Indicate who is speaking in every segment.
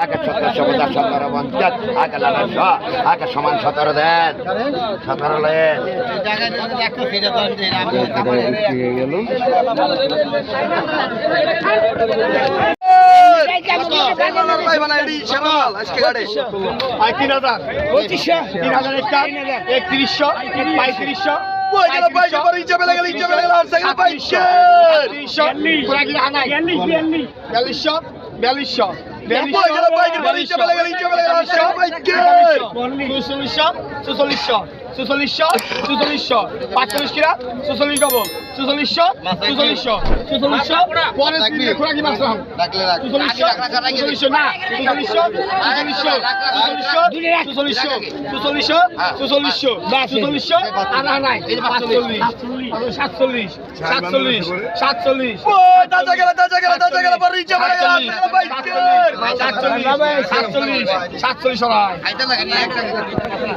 Speaker 1: আগে 1750 আগে লালাশো আগে সমান 17 দেন 17 লেন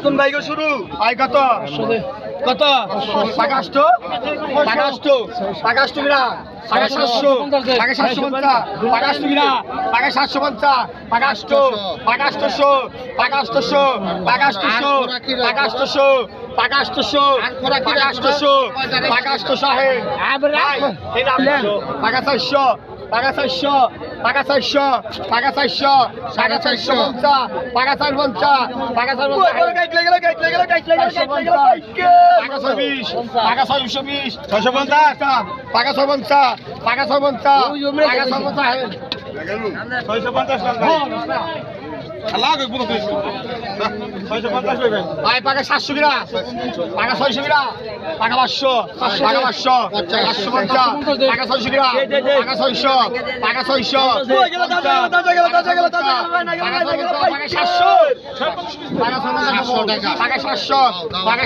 Speaker 2: কোন ভাই গো শুরু আই কত কত পাকাষ্ট পাকাষ্ট পাকাষ্ট গিরা পাকা 700 পাকা 750 পাকাষ্ট গিরা পাকা 750 পাকাষ্ট পাকাষ্টশো পাকাষ্টশো পাকাষ্টশো পাকাষ্টশো পাকাষ্টশো পাকাষ্টশো পাকাষ্টশো হে এই নাম পাকা 400 পাকা 400 পাকা 400 পাকা 400 পাকা 450 পাকা 450 পাকা 450 গাইটলে গেল পাকা 620 পাকা 620 650 পাকা 650 পাকা 650 পাকা 650 650 লাগে পুরো 650 হইবে ভাই পাকা 700 গিরা পাকা 600 গিরা পাকা 500 পাকা 500 550 পাকা 600 গিরা পাকা 600 পাকা 600 গেল দাদা গেল পাকা 700 পাকা 700 টাকা পাকা 700 পাকা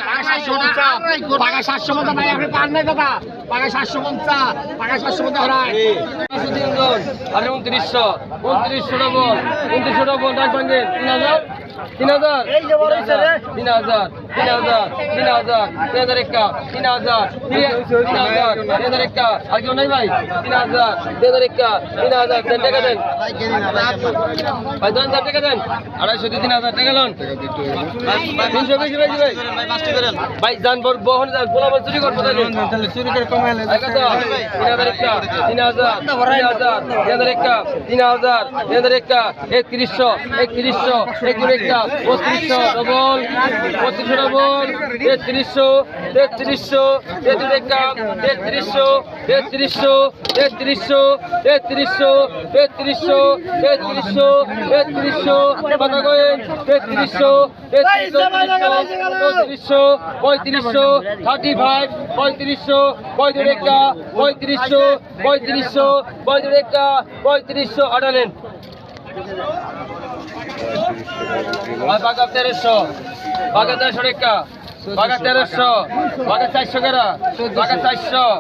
Speaker 2: 700 পাকা 700 মত ভাই আপনি পার নাই দাদা পাকা 750 পাকা 750 হরাই
Speaker 3: 3 আর 2900 ডবল 2900 ডবল ডাক ভাঙে 3000
Speaker 2: এই যে বড় হইছে রে
Speaker 3: 3000 আর কেউ নাই ভাই 3000 দেন টাকা দেন ভাই 1000 টাকা দেন 250 3000 টাকা লোন 320 ভাই জান বহন যান গোলাম চুরি করবো তাহলে চুরি করে কমাইলে 3100 ডবল 3200 ডবল 3300 আটালেন বাঘা 1300 বাঘা 1300 টাকা বাঘা 1300 বাঘা 400 টাকা বাঘা 400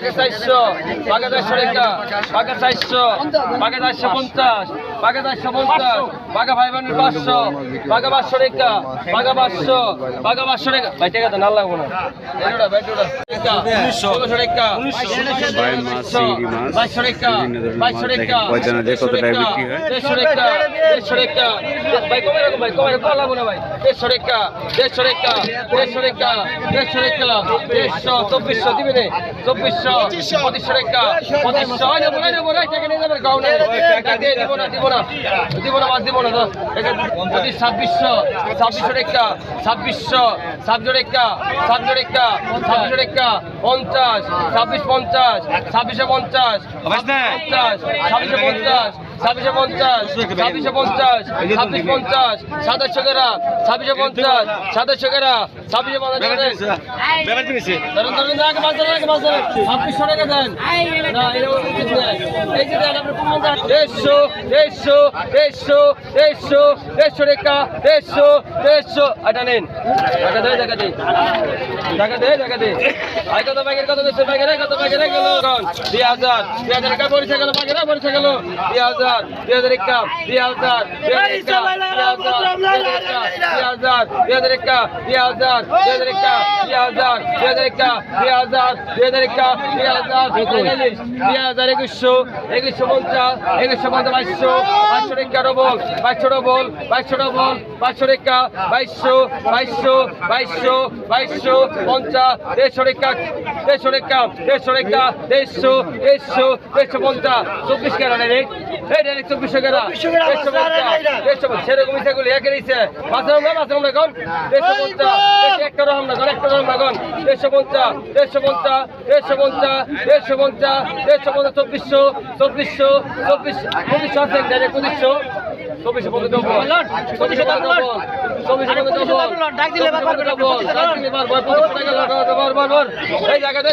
Speaker 3: বাঘা 400 বাঘা 400 টাকা বাঘা 400 বাঘা 450 বাঘা 450 বাঘা 500 বাঘা 500 টাকা বাঘা 500 বাঘা 500 টাকা ভাই টাকা তো না লাগবো না এটোটা ভাই এটোটা 1900 টাকা 1900
Speaker 4: ভাই মাছ চিংড়ি মাছ
Speaker 3: 2200 টাকা 2200 টাকা
Speaker 4: পয়জানা যে কত টাকা বিক্রি হয়
Speaker 3: 150 টাকা 150 টাকা ভাই কমে রাখো ভাই কমে রাখো লাগবো না ভাই 150 টাকা 150 টাকা 150 টাকা 150 টাকা 12400 দিবেন 2400 2500 টাকা 2500 আইনা বলাই টাকা নিয়ে যাবে গাউনে টাকা দিয়ে দিব না বাদ দিব না তো টাকা 2600 টাকা 2600 টাকা 2600 টাকা 2600 টাকা 50 2650 2650 2650 2650 2750 গ্রাম 2750 2700 গ্রাম 2650 টাকা দেন না এই যে দেন আপনি 150 টাকা 150 এটা নেন টাকা দে আই কত ব্যাগের কত দিচ্ছে ব্যাগের কত ব্যাগের গেল 2000 টাকা পরিচয় গেল ব্যাগের পরিচয় গেল 2000 এই জায়গাতে